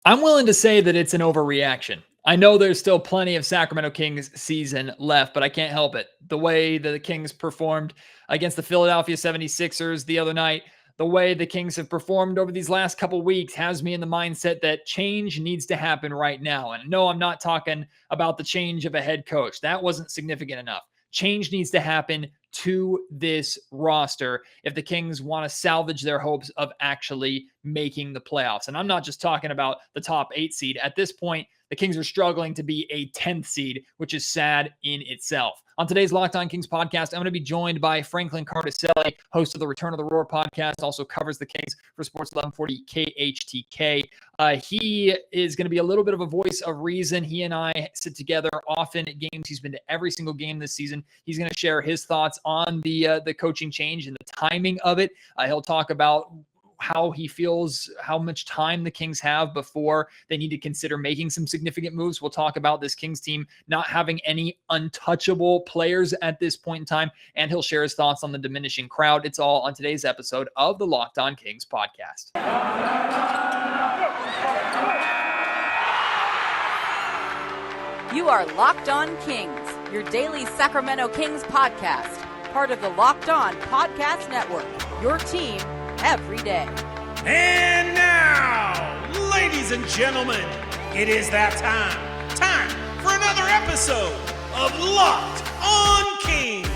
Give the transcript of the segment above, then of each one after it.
I'm willing to say that it's an overreaction. I know there's still plenty of Sacramento Kings season left, but I can't help it. The way the Kings performed against the Philadelphia 76ers the other night, the way the Kings have performed over these last couple weeks has me in the mindset that change needs to happen right now. And no, I'm not talking about the change of a head coach. That wasn't significant enough. Change needs to happen to this roster if the Kings want to salvage their hopes of actually making the playoffs. And I'm not just talking about the top 8 seed. At this point, the Kings are struggling to be a 10th seed, which is sad in itself. On today's Locked On Kings podcast, I'm going to be joined by Franklin Cartoscelli, host of the Return of the Roar podcast, also covers the Kings for Sports 1140 KHTK. He is going to be a little bit of a voice of reason. He and I sit together often at games. He's been to every single game this season. He's going to share his thoughts on the coaching change and the timing of it. He'll talk about how he feels, how much time the Kings have before they need to consider making some significant moves. We'll talk about this Kings team not having any untouchable players at this point in time, and he'll share his thoughts on the diminishing crowd. It's all on today's episode of the Locked On Kings podcast. You are Locked On Kings, your daily Sacramento Kings podcast, part of the Locked On Podcast Network, your team every day. And now, ladies and gentlemen, it is that time for another episode of Locked On Kings.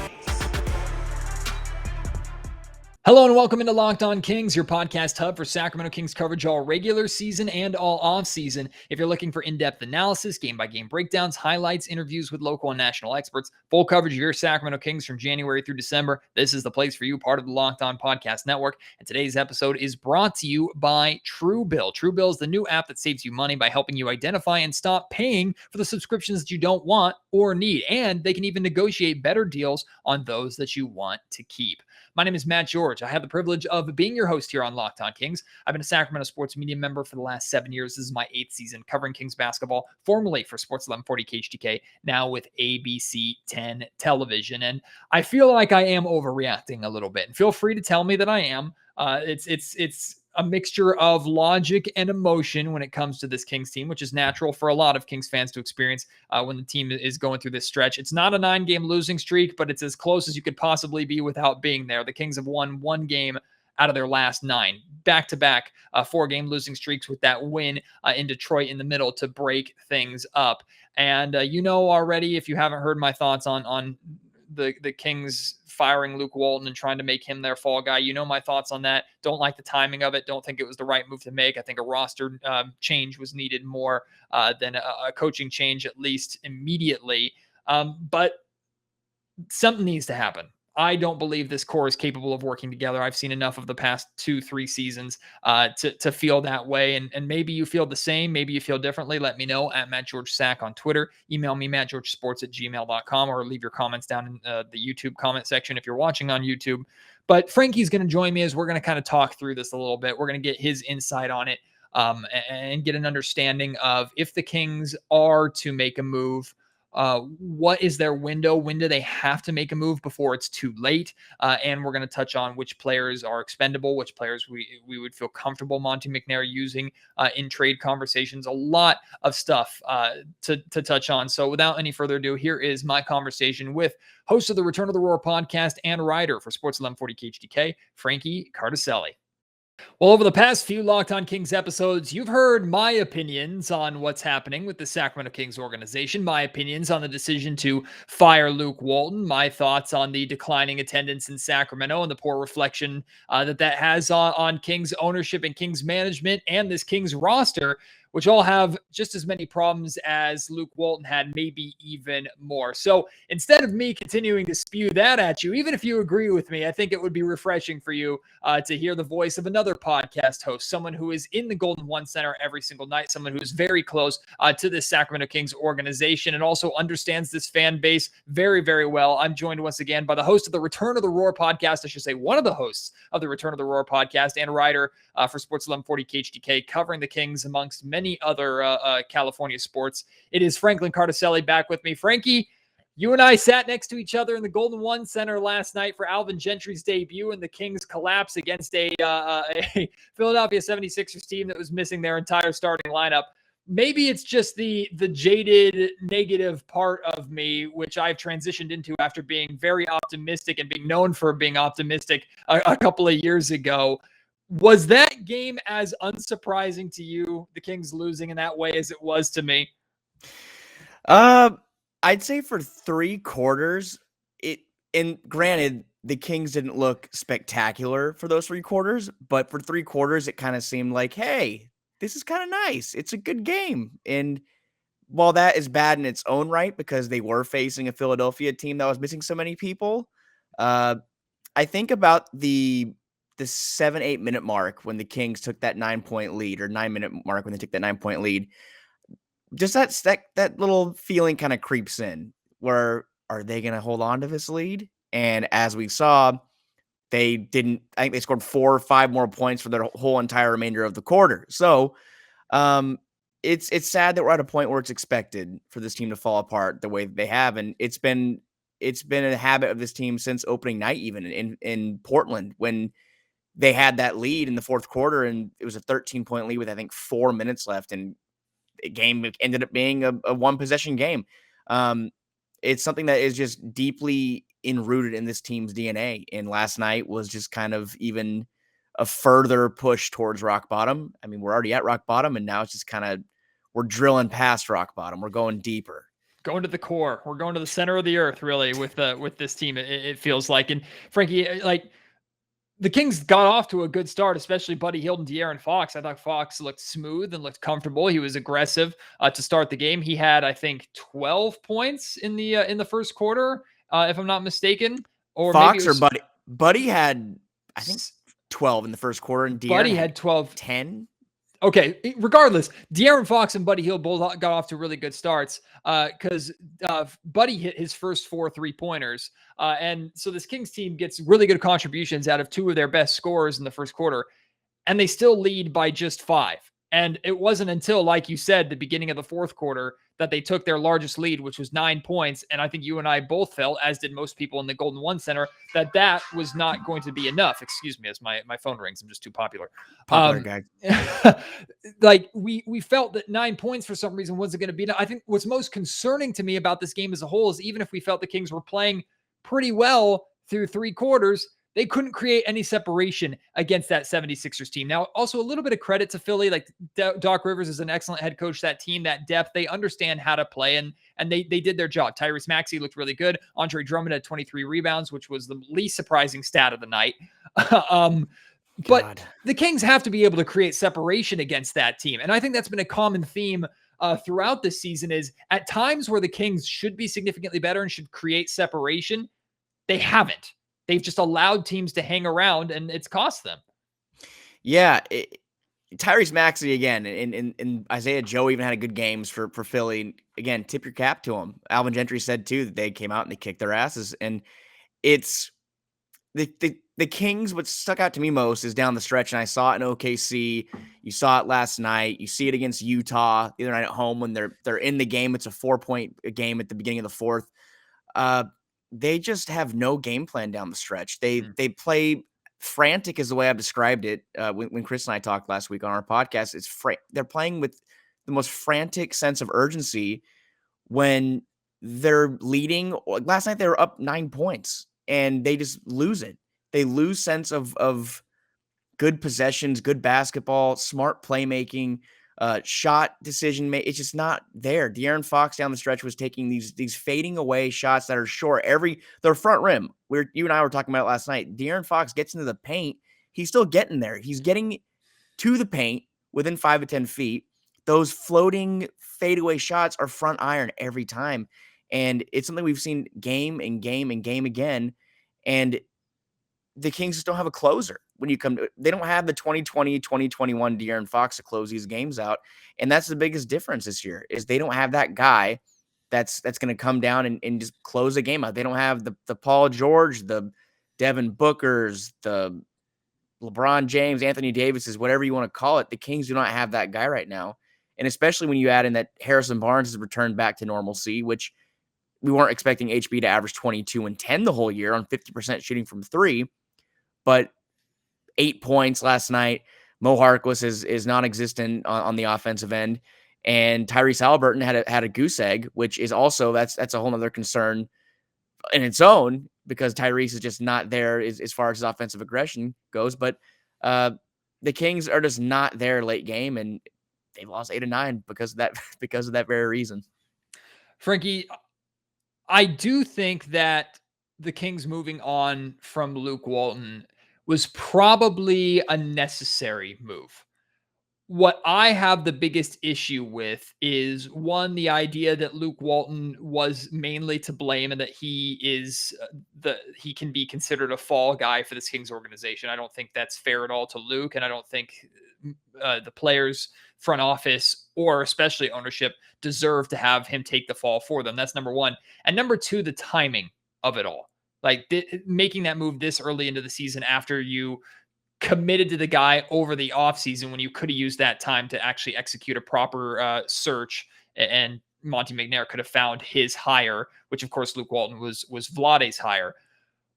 Hello and welcome into Locked On Kings, your podcast hub for Sacramento Kings coverage all regular season and all off season. If you're looking for in-depth analysis, game-by-game breakdowns, highlights, interviews with local and national experts, full coverage of your Sacramento Kings from January through December, this is the place for you, part of the Locked On Podcast Network. And today's episode is brought to you by Truebill. Truebill is the new app that saves you money by helping you identify and stop paying for the subscriptions that you don't want or need. And they can even negotiate better deals on those that you want to keep. My name is Matt George. I have the privilege of being your host here on Locked On Kings. I've been a Sacramento sports media member for the last 7 years. This is my 8th season covering Kings basketball, formerly for Sports 1140 KHTK, now with ABC 10 television. And I feel like I am overreacting a little bit. And feel free to tell me that I am. It's a mixture of logic and emotion when it comes to this Kings team, which is natural for a lot of Kings fans to experience when the team is going through this stretch. It's not a 9-game losing streak, but it's as close as you could possibly be without being there. The Kings have won 1 game out of their last 9, back-to-back 4-game losing streaks with that win in Detroit in the middle to break things up. And you know already, if you haven't heard my thoughts on the Kings firing Luke Walton and trying to make him their fall guy. You know my thoughts on that. Don't like the timing of it. Don't think it was the right move to make. I think a roster change was needed more than a coaching change, at least immediately. But something needs to happen. I don't believe this core is capable of working together. I've seen enough of the past 2-3 seasons to feel that way. And maybe you feel the same. Maybe you feel differently. Let me know at Matt George Sack on Twitter. Email me, mattgeorgesports@gmail.com, or leave your comments down in the YouTube comment section if you're watching on YouTube. But Frankie's going to join me as we're going to kind of talk through this a little bit. We're going to get his insight on it and get an understanding of if the Kings are to make a move, what is their window? When do they have to make a move before it's too late? And we're going to touch on which players are expendable, which players we would feel comfortable Monte McNair using in trade conversations. A lot of stuff to touch on. So without any further ado, here is my conversation with host of the Return of the Roar podcast and writer for Sports 1140 KHTK, Frankie Cartoscelli. Well, over the past few Locked On Kings episodes, you've heard my opinions on what's happening with the Sacramento Kings organization, my opinions on the decision to fire Luke Walton, my thoughts on the declining attendance in Sacramento and the poor reflection that has on Kings ownership and Kings management and this Kings roster, which all have just as many problems as Luke Walton had, maybe even more. So instead of me continuing to spew that at you, even if you agree with me, I think it would be refreshing for you to hear the voice of another podcast host, someone who is in the Golden One Center every single night, someone who is very close to this Sacramento Kings organization and also understands this fan base very, very well. I'm joined once again by the host of the Return of the Roar podcast, I should say one of the hosts of the Return of the Roar podcast and writer for Sports 1140 KHTK, covering the Kings amongst many other California sports. It is Franklin Cartoscelli back with me. Frankie, You and I sat next to each other in the Golden One Center last night for Alvin Gentry's debut and the Kings' collapse against a Philadelphia 76ers team that was missing their entire starting lineup. Maybe it's just the jaded negative part of me, which I've transitioned into after being very optimistic and being known for being optimistic a couple of years ago. Was that game as unsurprising to you, the Kings losing in that way, as it was to me? I'd say for 3 quarters, and granted, the Kings didn't look spectacular for those 3 quarters, but for 3 quarters, it kind of seemed like, hey, this is kind of nice. It's a good game. And while that is bad in its own right, because they were facing a Philadelphia team that was missing so many people, I think about the 7-8 minute mark when the Kings took that 9-point lead, or 9-minute mark when they took that 9-point lead. Just that little feeling kind of creeps in where, are they going to hold on to this lead? And as we saw, they didn't. I think they scored 4 or 5 more points for their whole entire remainder of the quarter. So it's sad that we're at a point where it's expected for this team to fall apart the way that they have. And it's been a habit of this team since opening night, even in Portland, when they had that lead in the fourth quarter, and it was a 13-point lead with, I think, 4 minutes left, and the game ended up being a 1-possession game. It's something that is just deeply enrooted in this team's DNA. And last night was just kind of even a further push towards rock bottom. I mean, we're already at rock bottom, and now it's just kind of, we're drilling past rock bottom. We're going deeper. Going to the core. We're going to the center of the earth, really, with this team. It feels like. And Frankie, like, the Kings got off to a good start, especially Buddy Hield and De'Aaron Fox. I thought Fox looked smooth and looked comfortable. He was aggressive to start the game. He had, I think, 12 points in the first quarter, if I'm not mistaken. Or Fox maybe or Buddy? Buddy had, I think, 12 in the first quarter, and De'Aaron Buddy had 12. 10. Okay, regardless, De'Aaron Fox and Buddy Hield both got off to really good starts because Buddy hit his first 4 3-pointers. And so this Kings team gets really good contributions out of 2 of their best scorers in the first quarter, and they still lead by just 5. And it wasn't until, like you said, the beginning of the fourth quarter that they took their largest lead, which was 9 points. And I think you and I both felt, as did most people in the Golden One Center, that was not going to be enough. Excuse me, as my phone rings. I'm just too popular. Popular guy. Like we felt that 9 points for some reason wasn't going to be enough. I think what's most concerning to me about this game as a whole is, even if we felt the Kings were playing pretty well through 3 quarters, they couldn't create any separation against that 76ers team. Now, also a little bit of credit to Philly. Like, Doc Rivers is an excellent head coach. That team, that depth, they understand how to play, and they did their job. Tyrese Maxey looked really good. Andre Drummond had 23 rebounds, which was the least surprising stat of the night. But the Kings have to be able to create separation against that team. And I think that's been a common theme throughout this season, is at times where the Kings should be significantly better and should create separation, they haven't. They've just allowed teams to hang around, and it's cost them. Yeah. Tyrese Maxey, again, and Isaiah Joe even had good games for Philly. Again, tip your cap to him. Alvin Gentry said, too, that they came out and they kicked their asses. And it's the Kings, what stuck out to me most is down the stretch, and I saw it in OKC. You saw it last night. You see it against Utah the other night at home when they're in the game. It's a 4-point game at the beginning of the fourth. They just have no game plan down the stretch. They play frantic, is the way I've described it. When Chris and I talked last week on our podcast, they're playing with the most frantic sense of urgency when they're leading. Last night they were up 9 points and they just lose it. They lose sense of good possessions, good basketball, smart playmaking. Shot decision it's just not there. De'Aaron Fox down the stretch was taking these fading away shots that are short. Their front rim, you and I were talking about it last night. De'Aaron Fox gets into the paint. He's still getting there. He's getting to the paint within 5 to 10 feet. Those floating fadeaway shots are front iron every time. And it's something we've seen game and game and game again. And the Kings just don't have a closer. When you come to, they don't have the 2020, 2021 De'Aaron Fox to close these games out. And that's the biggest difference this year, is they don't have that guy that's going to come down and just close the game out. They don't have the Paul George, the Devin Bookers, the LeBron James, Anthony Davises, whatever you want to call it. The Kings do not have that guy right now. And especially when you add in that Harrison Barnes has returned back to normalcy, which we weren't expecting HB to average 22 and 10 the whole year on 50% shooting from three, but 8 points last night. Mo Harkless is non-existent on the offensive end, and Tyrese Halliburton had a goose egg, which is also that's a whole other concern in its own, because Tyrese is just not there as far as his offensive aggression goes. But the Kings are just not there late game, and they've lost 8 of 9 because of that because of that very reason. Frankie, I do think that the Kings moving on from Luke Walton was probably a necessary move. What I have the biggest issue with is, one, the idea that Luke Walton was mainly to blame and that he can be considered a fall guy for this Kings organization. I don't think that's fair at all to Luke, and I don't think the players, front office, or especially ownership deserve to have him take the fall for them. That's number one. And number two, the timing of it all. Like making that move this early into the season after you committed to the guy over the offseason when you could have used that time to actually execute a proper search, and Monty McNair could have found his hire, which of course Luke Walton was Vlade's hire.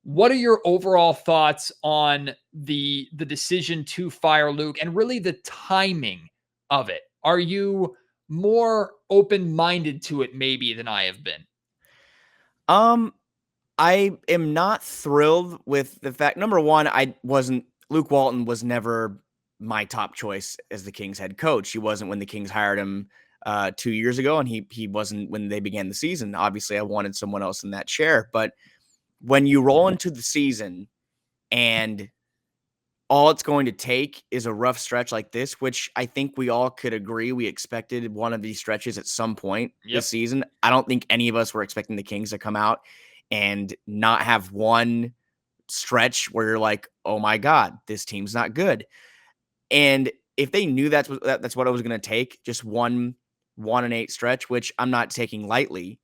What are your overall thoughts on the decision to fire Luke and really the timing of it? Are you more open-minded to it maybe than I have been? I am not thrilled with the fact, number one, Luke Walton was never my top choice as the Kings head coach. He wasn't when the Kings hired him 2 years ago, and he wasn't when they began the season. Obviously, I wanted someone else in that chair. But when you roll into the season and all it's going to take is a rough stretch like this, which I think we all could agree we expected one of these stretches at some point this season. I don't think any of us were expecting the Kings to come out and not have one stretch where you're like, oh my God, this team's not good. And if they knew that's what it was going to take, just 1-8 stretch, which I'm not taking lightly,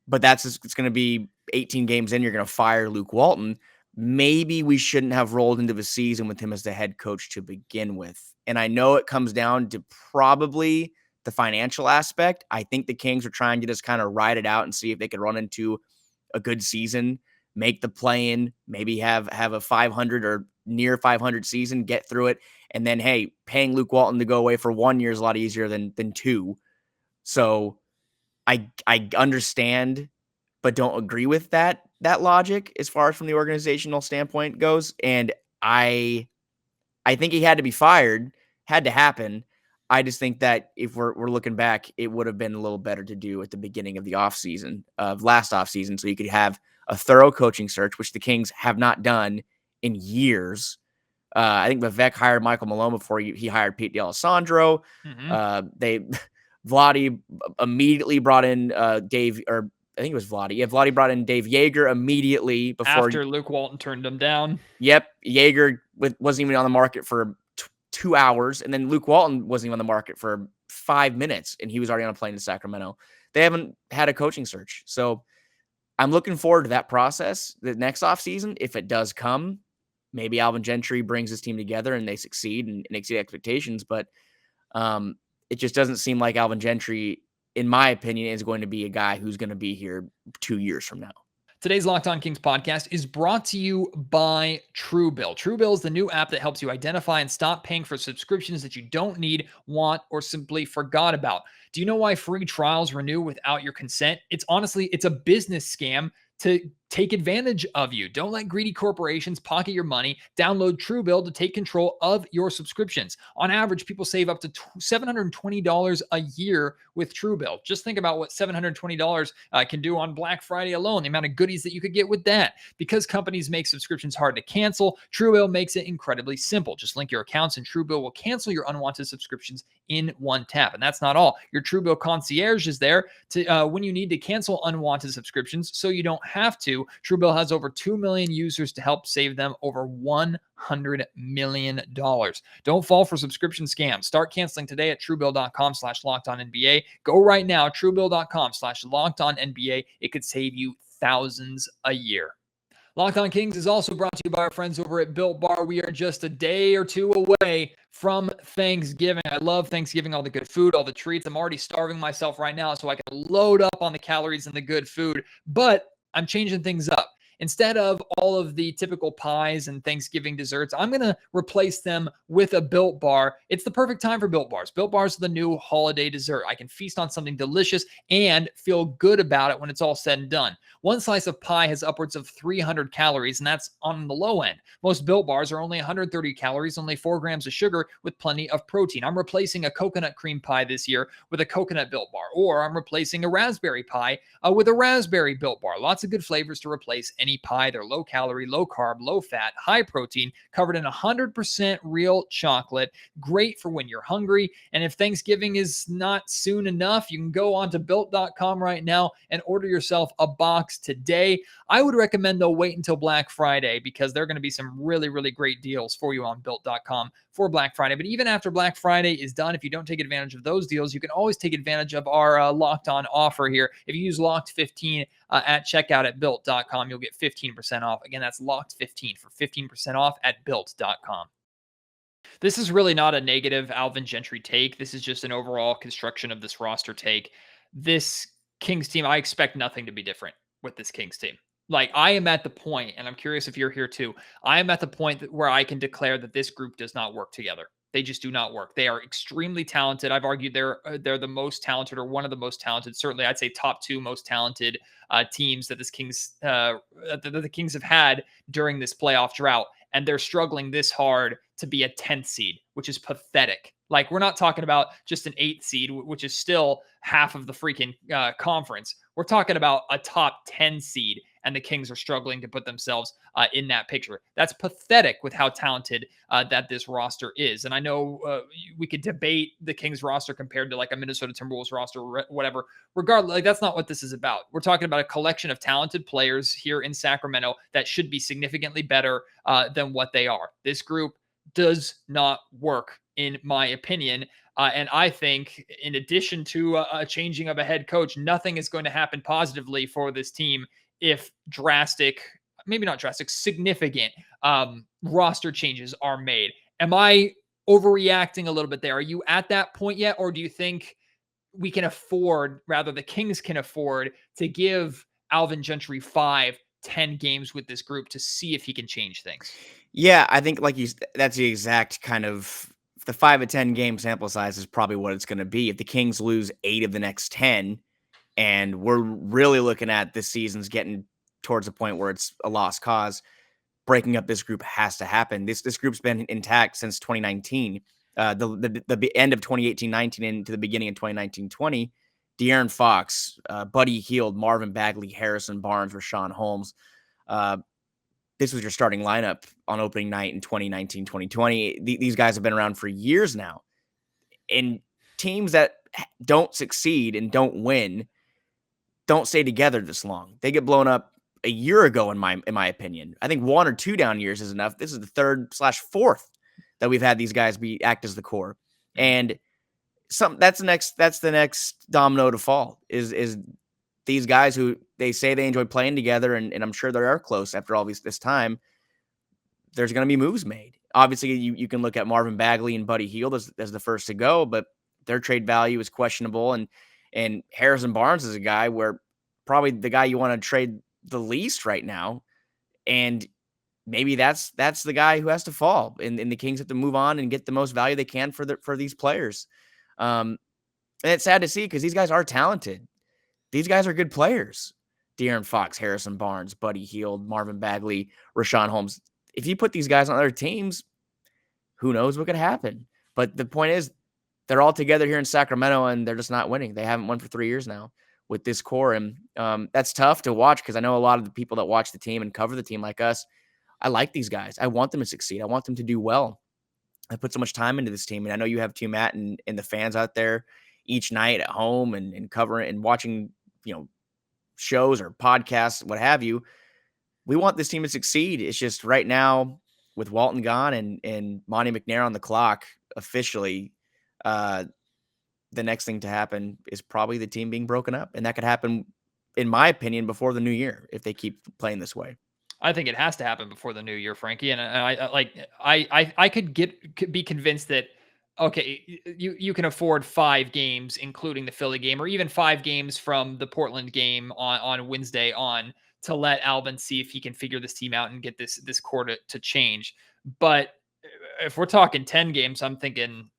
but it's going to be 18 games in, you're going to fire Luke Walton. Maybe we shouldn't have rolled into the season with him as the head coach to begin with. And I know it comes down to probably the financial aspect. I think the Kings are trying to just kind of ride it out and see if they could run into a good season, make the play-in, maybe have a 500 or near 500 season, get through it. And then, hey, paying Luke Walton to go away for 1 year is a lot easier than 2. So I understand, but don't agree with that logic as far as from the organizational standpoint goes. And I think he had to be fired, had to happen. I just think that if we're looking back, it would have been a little better to do at the beginning of the last offseason, so you could have a thorough coaching search, which the Kings have not done in years. I think Vivek hired Michael Malone before he hired Pete D'Alessandro. Vlade immediately brought in Dave, or I think it was Vlade. Yeah, Vlade brought in Dave Yeager immediately before after Luke Walton turned him down. Yep, Yeager wasn't even on the market for 2 hours, and then Luke Walton wasn't even on the market for 5 minutes, and he was already on a plane to Sacramento. They haven't had a coaching search, so I'm looking forward to that process. The next offseason, if it does come, maybe Alvin Gentry brings his team together and they succeed and exceed expectations, but it just doesn't seem like Alvin Gentry, in my opinion, is going to be a guy who's going to be here 2 years from now. Today's Locked On Kings podcast is brought to you by Truebill. Truebill is the new app that helps you identify and stop paying for subscriptions that you don't need, want, or simply forgot about. Do you know why free trials renew without your consent? It's a business scam to take advantage of you. Don't let greedy corporations pocket your money. Download Truebill to take control of your subscriptions. On average, people save up to $720 a year with Truebill. Just think about what $720 can do on Black Friday alone, the amount of goodies that you could get with that. Because companies make subscriptions hard to cancel, Truebill makes it incredibly simple. Just link your accounts and Truebill will cancel your unwanted subscriptions in one tap. And that's not all. Your Truebill concierge is there to when you need to cancel unwanted subscriptions so you don't have to. Truebill has over 2 million users to help save them over $100 million. Don't fall for subscription scams. Start canceling today at Truebill.com/LockedOnNBA. Go right now, Truebill.com/LockedOnNBA. It could save you thousands a year. Locked On Kings is also brought to you by our friends over at Built Bar. We are just a day or two away from Thanksgiving. I love Thanksgiving, all the good food, all the treats. I'm already starving myself right now so I can load up on the calories and the good food, but I'm changing things up. Instead of all of the typical pies and Thanksgiving desserts, I'm going to replace them with a Built Bar. It's the perfect time for Built Bars. Built Bars are the new holiday dessert. I can feast on something delicious and feel good about it when it's all said and done. One slice of pie has upwards of 300 calories, and that's on the low end. Most Built Bars are only 130 calories, only 4 grams of sugar with plenty of protein. I'm replacing a coconut cream pie this year with a coconut Built Bar, or I'm replacing a raspberry pie with a raspberry Built Bar. Lots of good flavors to replace any pie. They're low calorie, low carb, low fat, high protein, covered in 100% real chocolate. Great for when you're hungry. And if Thanksgiving is not soon enough, you can go on to built.com right now and order yourself a box today. I would recommend, though, wait until Black Friday because there are going to be some really, really great deals for you on built.com for Black Friday. But even after Black Friday is done, if you don't take advantage of those deals, you can always take advantage of our Locked On offer here. If you use Locked15 at checkout at built.com, you'll get 15% off. Again, that's Locked15 for 15% off at built.com. This is really not a negative Alvin Gentry take. This is just an overall construction of this roster take. This Kings team, I expect nothing to be different with this Kings team. Like, I am at the point, and I'm curious if you're here too, I am at the point where I can declare that this group does not work together. They just do not work. They are extremely talented. I've argued they're the most talented, or one of the most talented. Certainly, I'd say top 2 most talented teams that the Kings have had during this playoff drought, and they're struggling this hard to be a 10th seed, which is pathetic. Like, we're not talking about just an 8th seed, which is still half of the freaking conference. We're talking about a top 10 seed, and the Kings are struggling to put themselves in that picture. That's pathetic with how talented that this roster is. And I know we could debate the Kings roster compared to like a Minnesota Timberwolves roster or whatever. Regardless, like, that's not what this is about. We're talking about a collection of talented players here in Sacramento that should be significantly better than what they are. This group does not work, in my opinion. And I think, in addition to a changing of a head coach, nothing is going to happen positively for this team if significant roster changes are made. Am I overreacting a little bit there? Are you at that point yet? Or do you think we can afford, rather the Kings can afford, to give Alvin Gentry 5-10 games with this group to see if he can change things? Yeah, I think that's the exact kind of the 5 to 10 game sample size is probably what it's going to be. If the Kings lose 8 of the next 10, and we're really looking at this season's getting towards a point where it's a lost cause, breaking up this group has to happen. This group's been intact since 2019. The end of 2018-19 into the beginning of 2019-20. De'Aaron Fox, Buddy Hield, Marvin Bagley, Harrison Barnes, Rashawn Holmes. This was your starting lineup on opening night in 2019-2020. These guys have been around for years now. And teams that don't succeed and don't win don't stay together this long. They get blown up a year ago, in my opinion. I think 1 or 2 down years is enough. This is the 3rd/4th that we've had these guys act as the core. And that's the next domino to fall is these guys who they say they enjoy playing together, and I'm sure they are close after all this time. There's going to be moves made. Obviously, you can look at Marvin Bagley and Buddy Hield as the first to go, but their trade value is questionable. And Harrison Barnes is a guy where probably the guy you want to trade the least right now. And maybe that's the guy who has to fall. And the Kings have to move on and get the most value they can for these players. And it's sad to see because these guys are talented. These guys are good players. De'Aaron Fox, Harrison Barnes, Buddy Hield, Marvin Bagley, Rashawn Holmes. If you put these guys on other teams, who knows what could happen? But the point is, they're all together here in Sacramento, and they're just not winning. They haven't won for 3 years now with this core. And that's tough to watch because I know a lot of the people that watch the team and cover the team like us, I like these guys. I want them to succeed. I want them to do well. I put so much time into this team. And I know you have too, Matt, and the fans out there each night at home and covering and watching, shows or podcasts, what have you. We want this team to succeed. It's just right now with Walton gone and Monty McNair on the clock officially, the next thing to happen is probably the team being broken up. And that could happen, in my opinion, before the new year if they keep playing this way. I think it has to happen before the new year, Frankie. And I could be convinced that okay, you can afford 5 games, including the Philly game, or even 5 games from the Portland game on Wednesday on to let Alvin see if he can figure this team out and get this core to change. But if we're talking 10 games, I'm thinking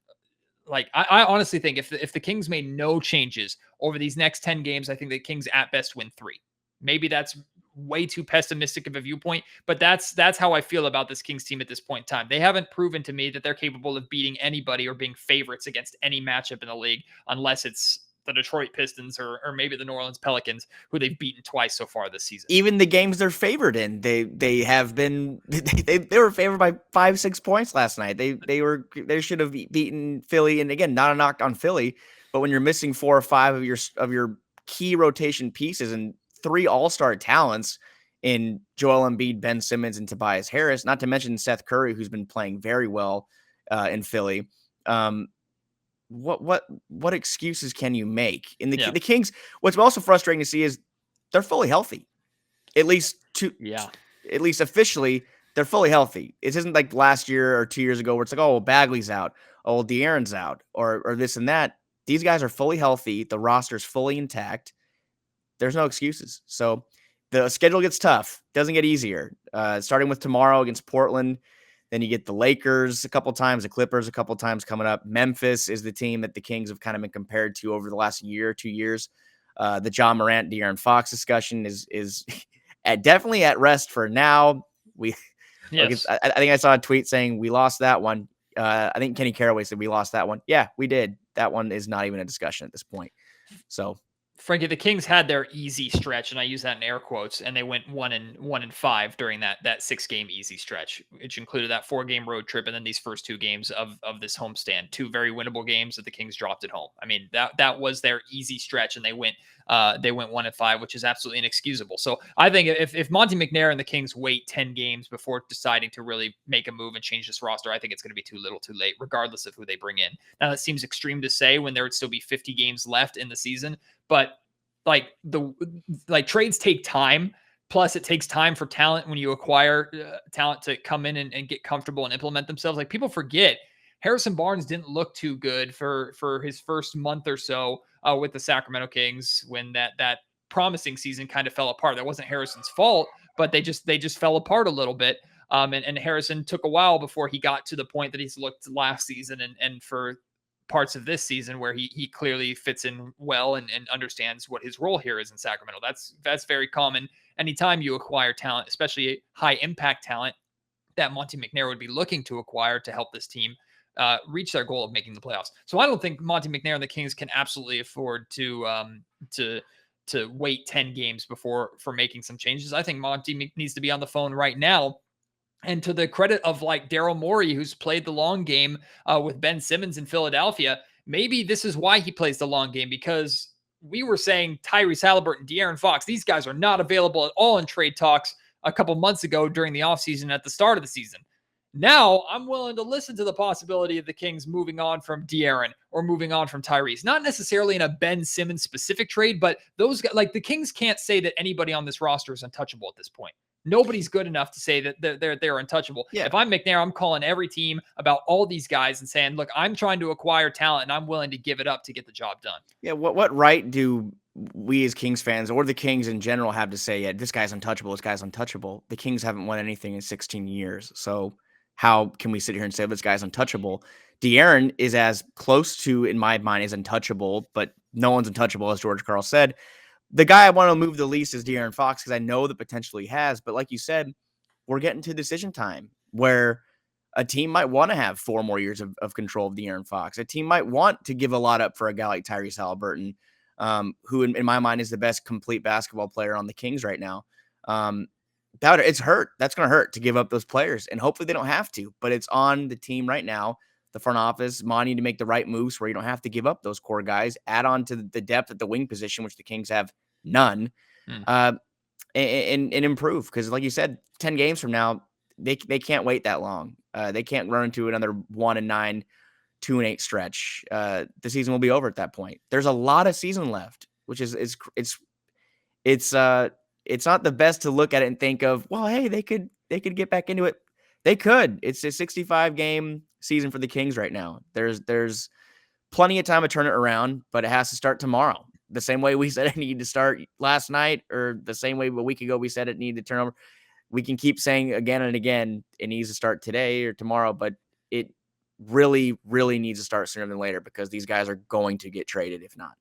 like I honestly think if the Kings made no changes over these next 10 games, I think the Kings at best win 3. Maybe that's way too pessimistic of a viewpoint, but that's how I feel about this Kings team at this point in time. They haven't proven to me that they're capable of beating anybody or being favorites against any matchup in the league, unless it's the Detroit Pistons or maybe the New Orleans Pelicans, who they've beaten twice so far this season. Even the games they're favored in, they have been they were favored by 5-6 points last night. They should have beaten Philly, and again, not a knock on Philly, but when you're missing 4 or 5 of your key rotation pieces and 3 all-star talents in Joel Embiid, Ben Simmons, and Tobias Harris, not to mention Seth Curry, who's been playing very well in Philly. What excuses can you make? In the Kings, what's also frustrating to see is they're fully healthy. At least officially, they're fully healthy. It isn't like last year or 2 years ago where it's like, oh, well, Bagley's out, oh, well, De'Aaron's out, or this and that. These guys are fully healthy. The roster's fully intact. There's no excuses. So the schedule gets tough. Doesn't get easier. Starting with tomorrow against Portland. Then you get the Lakers a couple times, the Clippers a couple times coming up. Memphis is the team that the Kings have kind of been compared to over the last year, 2 years. The John Morant, De'Aaron Fox discussion is definitely at rest for now. Yes. I think I saw a tweet saying we lost that one. I think Kenny Caraway said we lost that one. Yeah, we did. That one is not even a discussion at this point. So, Frankie, the Kings had their easy stretch, and I use that in air quotes, and they went 1-5 during that 6-game easy stretch, which included that 4-game road trip and then these first 2 games of this homestand, 2 very winnable games that the Kings dropped at home. I mean, that was their easy stretch, and they went 1-5, which is absolutely inexcusable. So I think if Monty McNair and the Kings wait 10 games before deciding to really make a move and change this roster, I think it's going to be too little, too late, regardless of who they bring in. Now that seems extreme to say when there would still be 50 games left in the season. But trades take time. Plus, it takes time for talent when you acquire talent to come in and get comfortable and implement themselves. Like people forget, Harrison Barnes didn't look too good for his first month or so with the Sacramento Kings when that promising season kind of fell apart. That wasn't Harrison's fault, but they just fell apart a little bit. And Harrison took a while before he got to the point that he's looked last season and for parts of this season where he clearly fits in well and understands what his role here is in Sacramento. That's very common. Anytime you acquire talent, especially high impact talent that Monty McNair would be looking to acquire to help this team reach their goal of making the playoffs. So I don't think Monty McNair and the Kings can absolutely afford to wait 10 games for making some changes. I think Monty needs to be on the phone right now. And to the credit of like Daryl Morey, who's played the long game with Ben Simmons in Philadelphia, maybe this is why he plays the long game, because we were saying Tyrese Halliburton, De'Aaron Fox, these guys are not available at all in trade talks a couple months ago during the offseason at the start of the season. Now I'm willing to listen to the possibility of the Kings moving on from De'Aaron or moving on from Tyrese. Not necessarily in a Ben Simmons specific trade, but those guys, like the Kings can't say that anybody on this roster is untouchable at this point. Nobody's good enough to say that they're untouchable. Yeah. If I'm McNair, I'm calling every team about all these guys and saying, look, I'm trying to acquire talent and I'm willing to give it up to get the job done. Yeah, what right do we as Kings fans or the Kings in general have to say, yeah, this guy's untouchable, this guy's untouchable? The Kings haven't won anything in 16 years. So how can we sit here and say this guy's untouchable? De'Aaron is as close to, in my mind, is untouchable, but no one's untouchable, as George Karl said. The guy I want to move the least is De'Aaron Fox because I know the potential he has. But like you said, we're getting to decision time where a team might want to have 4 more years of control of De'Aaron Fox. A team might want to give a lot up for a guy like Tyrese Halliburton, who in my mind is the best complete basketball player on the Kings right now. It's hurt. That's going to hurt to give up those players. And hopefully they don't have to. But it's on the team right now, the front office, Monty, to make the right moves where you don't have to give up those core guys, add on to the depth at the wing position, which the Kings have none, and improve. Because like you said, 10 games from now, they can't wait that long. They can't run into another 1-9, 2-8 stretch. The season will be over at that point. There's a lot of season left, which is it's not the best to look at it and think of, well, hey, they could get back into it. They could. It's a 65 game season for the Kings right now. There's plenty of time to turn it around, but it has to start tomorrow. The same way we said it needed to start last night, or the same way a week ago we said it needed to turn over. We can keep saying again and again it needs to start today or tomorrow, but it really, really needs to start sooner than later because these guys are going to get traded if not.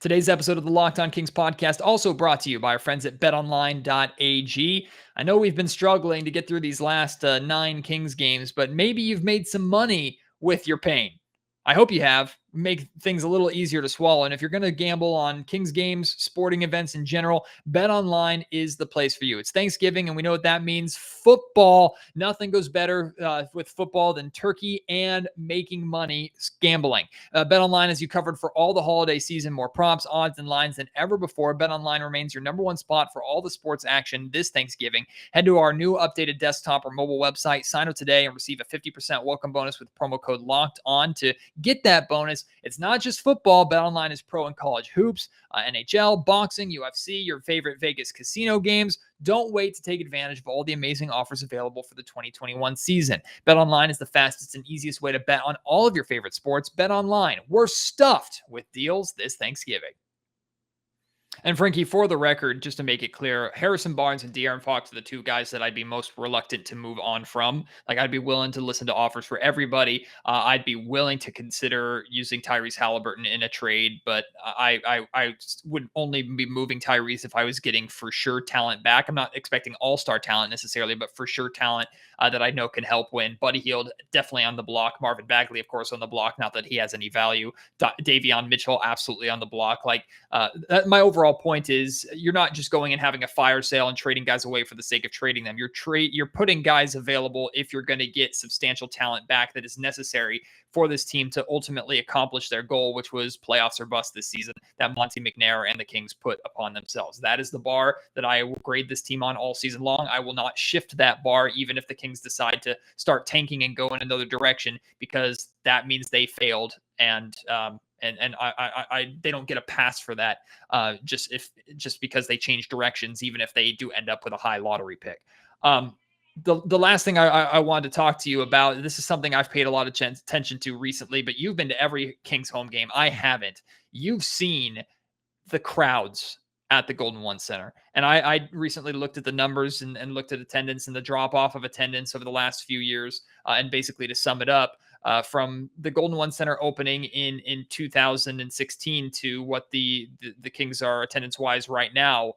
Today's episode of the Locked On Kings podcast also brought to you by our friends at betonline.ag. I know we've been struggling to get through these last 9 Kings games, but maybe you've made some money with your pain. I hope you have. Make things a little easier to swallow. And if you're going to gamble on Kings games, sporting events in general, BetOnline is the place for you. It's Thanksgiving, and we know what that means. Football. Nothing goes better with football than turkey and making money gambling. BetOnline has you covered for all the holiday season. More props, odds, and lines than ever before. BetOnline remains your number one spot for all the sports action this Thanksgiving. Head to our new updated desktop or mobile website. Sign up today and receive a 50% welcome bonus with promo code LOCKEDON to get that bonus. It's not just football. BetOnline is pro and college hoops, NHL, boxing, UFC, your favorite Vegas casino games. Don't wait to take advantage of all the amazing offers available for the 2021 season. BetOnline is the fastest and easiest way to bet on all of your favorite sports. BetOnline, we're stuffed with deals this Thanksgiving. And Frankie, for the record, just to make it clear, Harrison Barnes and De'Aaron Fox are the 2 guys that I'd be most reluctant to move on from. Like, I'd be willing to listen to offers for everybody. I'd be willing to consider using Tyrese Halliburton in a trade, but I would only be moving Tyrese if I was getting for sure talent back. I'm not expecting all-star talent necessarily, but for sure talent that I know can help win. Buddy Hield, definitely on the block. Marvin Bagley, of course, on the block. Not that he has any value. Davion Mitchell, absolutely on the block. Like, my overall point is you're not just going and having a fire sale and trading guys away for the sake of trading them. You're putting guys available if you're going to get substantial talent back that is necessary for this team to ultimately accomplish their goal, which was playoffs or bust this season that Monte McNair and the Kings put upon themselves. That is the bar that I will grade this team on all season long. I will not shift that bar, even if the Kings decide to start tanking and go in another direction, because that means they failed. And they don't get a pass for that just because they change directions, even if they do end up with a high lottery pick. The last thing I wanted to talk to you about, this is something I've paid a lot of attention to recently, but you've been to every Kings home game. I haven't. You've seen the crowds at the Golden One Center. And I recently looked at the numbers and looked at attendance and the drop off of attendance over the last few years. And basically, to sum it up, from the Golden One Center opening in 2016 to what the Kings are attendance wise right now,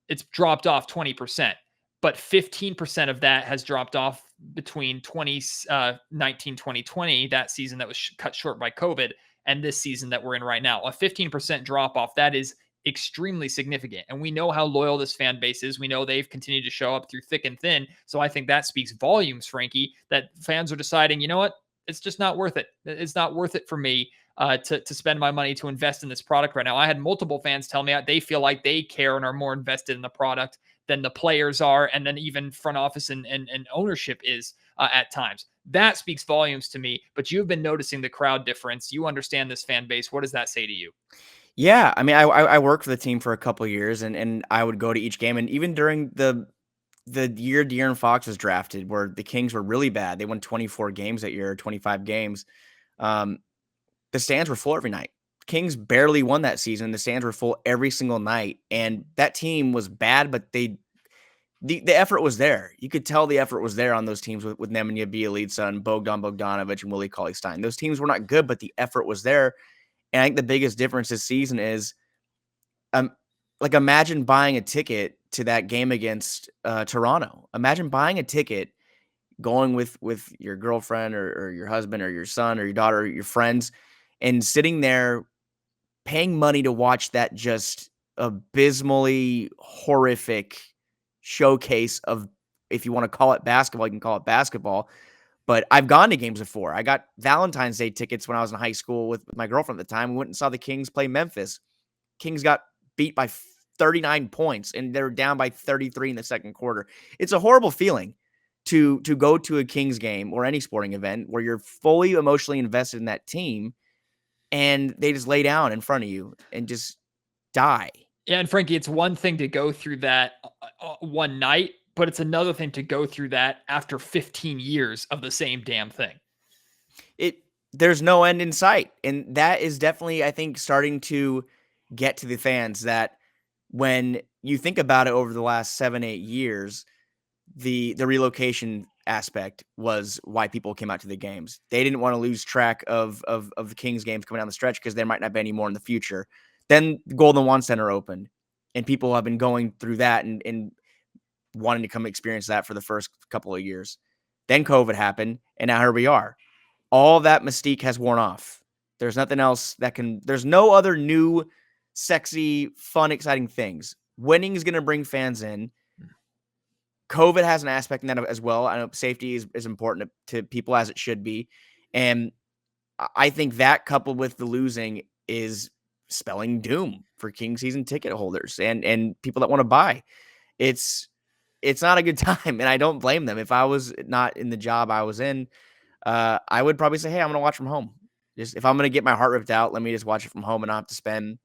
it's dropped off 20%. But 15% of that has dropped off between 2019, 2020, that season that was cut short by COVID, and this season that we're in right now. A 15% drop off, that is extremely significant. And we know how loyal this fan base is. We know they've continued to show up through thick and thin. So I think that speaks volumes, Frankie, that fans are deciding, you know what? It's just not worth it. It's not worth it for me to spend my money to invest in this product right now. I had multiple fans tell me they feel like they care and are more invested in the product than the players are, and then even front office and ownership is at times. That speaks volumes to me, but you've been noticing the crowd difference. You understand this fan base. What does that say to you? Yeah, I mean, I worked for the team for a couple of years, and I would go to each game, and even during the year De'Aaron Fox was drafted, where the Kings were really bad, they won 24 games that year, 25 games. The stands were full every night. Kings barely won that season. The stands were full every single night, and that team was bad, but the effort was there. You could tell the effort was there on those teams with Nemanja Bjelica and Bogdan Bogdanovic and Willie Cauley-Stein. Those teams were not good, but the effort was there. And I think the biggest difference this season is, like, imagine buying a ticket to that game against Toronto. Imagine buying a ticket, going with your girlfriend or your husband or your son or your daughter or your friends, and sitting there paying money to watch that just abysmally horrific showcase of, if you want to call it basketball, you can call it basketball. But I've gone to games before. I got Valentine's Day tickets when I was in high school with my girlfriend at the time. We went and saw the Kings play Memphis. Kings got beat by 39 points, and they were down by 33 in the second quarter. It's a horrible feeling to go to a Kings game or any sporting event where you're fully emotionally invested in that team, and they just lay down in front of you and just die. Yeah, and Frankie, it's one thing to go through that one night, but it's another thing to go through that after 15 years of the same damn thing. There's no end in sight. And that is definitely, I think, starting to get to the fans that when you think about it over the last 7-8 years, the relocation aspect was why people came out to the games. They didn't want to lose track of the Kings games coming down the stretch because there might not be any more in the future. Then the Golden One Center opened, and people have been going through that and wanting to come experience that for the first couple of years. Then COVID happened, and now here we are. All that mystique has worn off. There's nothing else there's no other new, sexy, fun, exciting things. Winning is going to bring fans in. COVID has an aspect in that as well. I know safety is important to people, as it should be. And I think that, coupled with the losing, is spelling doom for King season ticket holders and people that want to buy. It's not a good time, and I don't blame them. If I was not in the job I was in, I would probably say, hey, I'm going to watch from home. Just if I'm going to get my heart ripped out, let me just watch it from home and not have to spend,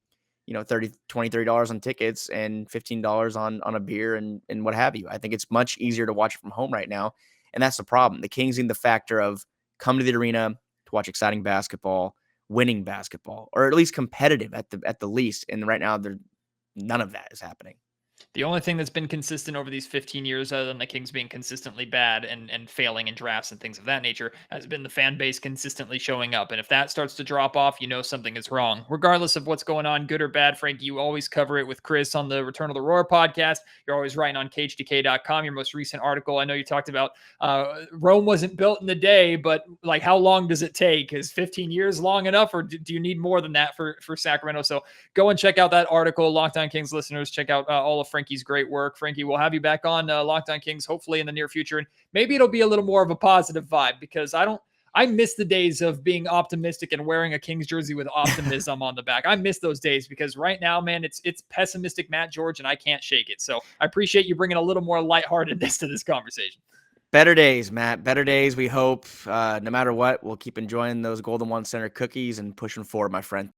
$30 on tickets and $15 on a beer and what have you. I think it's much easier to watch it from home right now. And that's the problem. The Kings need the factor of come to the arena to watch exciting basketball, winning basketball, or at least competitive at the least. And right now, none of that is happening. The only thing that's been consistent over these 15 years, other than the Kings being consistently bad and failing in drafts and things of that nature, has been the fan base consistently showing up. And if that starts to drop off, something is wrong. Regardless of what's going on, good or bad, Frank, you always cover it with Chris on the Return of the Roar podcast. You're always writing on KHTK.com. Your most recent article, I know you talked about Rome wasn't built in a day, but like how long does it take? Is 15 years long enough, or do you need more than that for Sacramento? So go and check out that article. Locked On Kings listeners, check out all of Frankie's great work. Frankie, we'll have you back on Locked On Kings hopefully in the near future, and maybe it'll be a little more of a positive vibe, because I miss the days of being optimistic and wearing a Kings jersey with optimism on the back. I miss those days, because right now, man, it's pessimistic Matt George, and I can't shake it. So I appreciate you bringing a little more lightheartedness to this conversation. Better days, Matt. Better days, we hope. No matter what, we'll keep enjoying those Golden One Center cookies and pushing forward, my friend.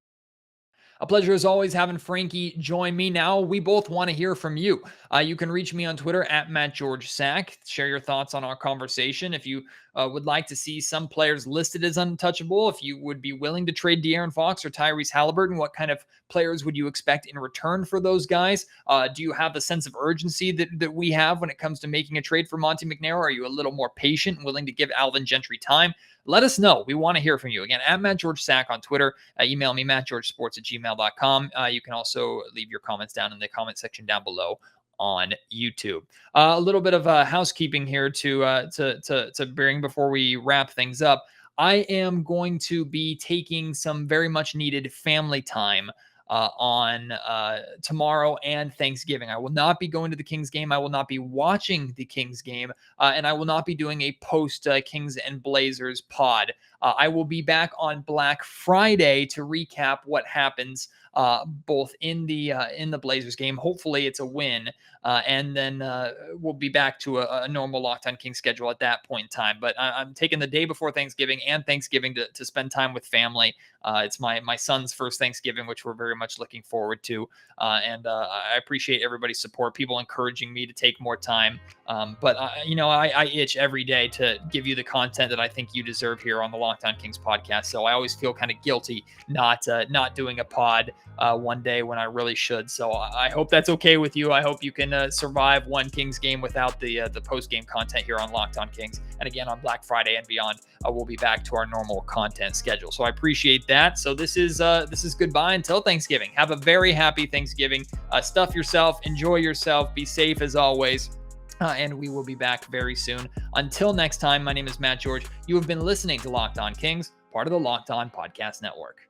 A pleasure as always having Frankie join me. Now we both want to hear from you. You can reach me on Twitter at MattGeorgeSack. Share your thoughts on our conversation. If you would like to see some players listed as untouchable, if you would be willing to trade De'Aaron Fox or Tyrese Halliburton, what kind of players would you expect in return for those guys? Do you have the sense of urgency that we have when it comes to making a trade for Monte McNair? Are you a little more patient and willing to give Alvin Gentry time? Let us know. We want to hear from you. Again, at MattGeorgeSack on Twitter. Email me, mattgeorgesports@gmail.com. You can also leave your comments down in the comment section down below on YouTube. A little bit of housekeeping here to bring before we wrap things up. I am going to be taking some very much needed family time on tomorrow and Thanksgiving. I will not be going to the Kings game. I will not be watching the Kings game, and I will not be doing a post Kings and Blazers pod. I will be back on Black Friday to recap what happens both in the Blazers game. Hopefully it's a win, and then we'll be back to a normal Locked On Kings schedule at that point in time. But I'm taking the day before Thanksgiving and Thanksgiving to spend time with family. It's my son's first Thanksgiving, which we're very much looking forward to, and I appreciate everybody's support, people encouraging me to take more time. But I itch every day to give you the content that I think you deserve here on the Locked On Kings podcast. So I always feel kind of guilty not doing a pod one day when I really should. So I hope that's okay with you. I hope you can survive one Kings game without the post game content here on Locked On Kings. And again, on Black Friday and beyond, we'll be back to our normal content schedule. So I appreciate that. So this is goodbye until Thanksgiving. Have a very happy Thanksgiving. Stuff yourself, enjoy yourself, be safe as always. And we will be back very soon. Until next time, my name is Matt George. You have been listening to Locked On Kings, part of the Locked On Podcast Network.